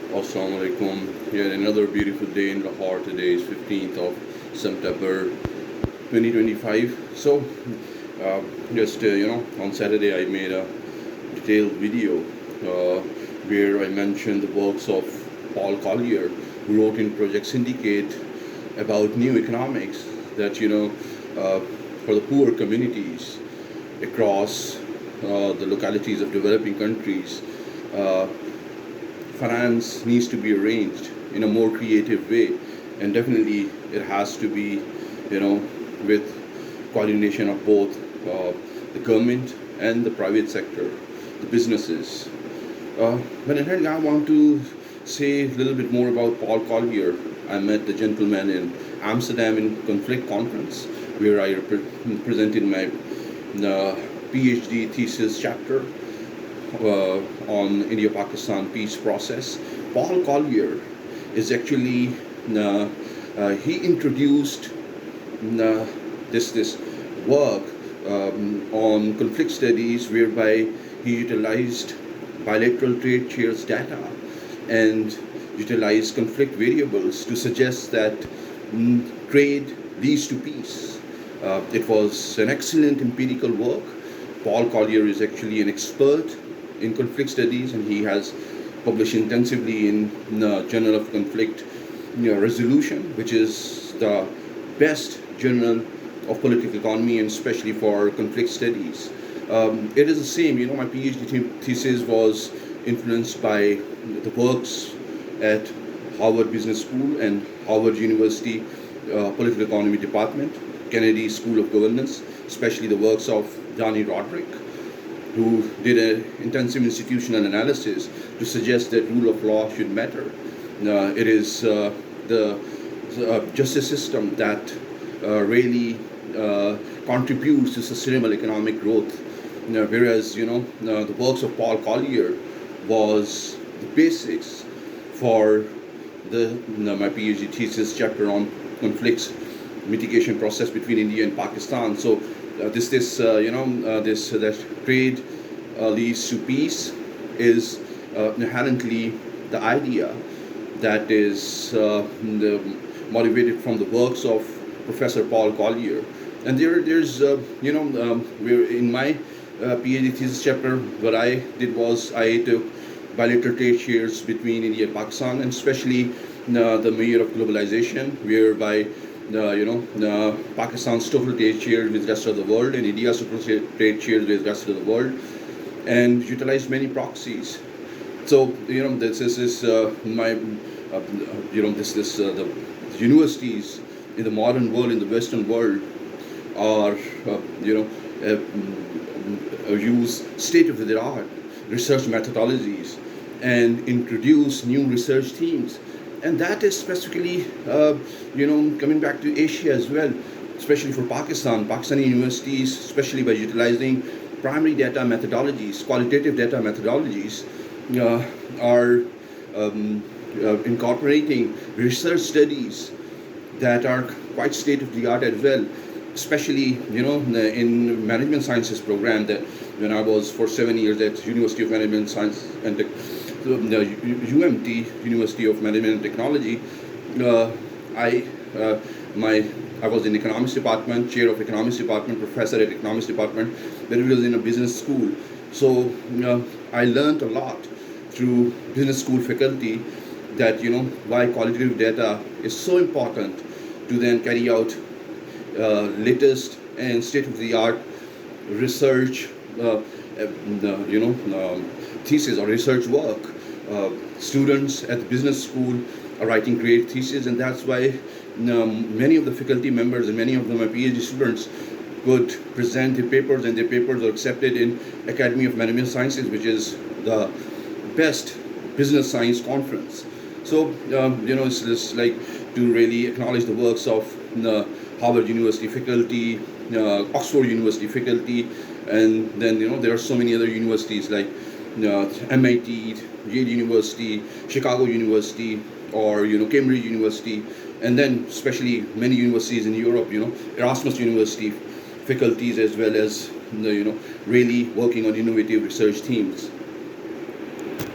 Assalamu alaikum. Here another beautiful day in Lahore. Today is 15th of September 2025. So, uh, just on Saturday I made a detailed video uh, where I mentioned the works of Paul Collier, who wrote in Project Syndicate about new economics that for the poor communities across the localities of developing countries. Uh, Finance needs to be arranged in a more creative way, and definitely it has to be, with coordination of both the government and the private sector, the businesses. But in fact, I want to say a little bit more about Paul Collier. I met the gentleman in Amsterdam in Conflict Conference, where I presented my PhD thesis chapter on India-Pakistan peace process. Paul Collier is actually he introduced this work on conflict studies, whereby he utilized bilateral trade shares data and utilized conflict variables to suggest that trade leads to peace. It was an excellent empirical work. Paul Collier is actually an expert in conflict studies, and he has published intensively in the Journal of Conflict Resolution, which is the best journal of political economy, and especially for conflict studies. It is the same. My PhD thesis was influenced by the works at Harvard Business School and Harvard University Political Economy Department, Kennedy School of Governance, especially the works of Danny Roderick, who did an intensive institutional analysis to suggest that rule of law should matter. It is the justice system that really contributes to sustainable economic growth. Whereas the works of Paul Collier was the basics for my PhD thesis chapter on conflicts mitigation process between India and Pakistan. So that trade leads to peace is inherently the idea that is motivated from the works of Professor Paul Collier. And there's where in my PhD thesis chapter, what I did was I took bilateral trade shares between India and Pakistan, and especially the measure of globalization, whereby Pakistan's total trade share with the rest of the world and India's total trade share with the rest of the world, and utilized many proxies. So this is my the universities in the modern world, in the Western world, are use state-of-the-art research methodologies and introduce new research teams. And that is specifically, coming back to Asia as well, especially for Pakistan. Pakistani universities, especially by utilizing primary data methodologies, qualitative data methodologies, are incorporating research studies that are quite state-of-the-art as well. Especially, in management sciences program, that when I was for 7 years at University of Management Science and UMT, University of Management and Technology, I was in economics department, chair of economics department, professor at economics department. Then it was in a business school. So I learned a lot through business school faculty that why qualitative data is so important to then carry out latest and state-of-the-art research, thesis or research work. Students at the business school are writing great theses, and that's why many of the faculty members and many of them are PhD students could present their papers, and their papers are accepted in Academy of Management Sciences, which is the best business science conference. So it's just like to really acknowledge the works of Harvard University faculty, Oxford University faculty, and then there are so many other universities like MIT, Yale University, Chicago University, or Cambridge University, and then especially many universities in Europe, Erasmus University faculties, as well as really working on innovative research themes.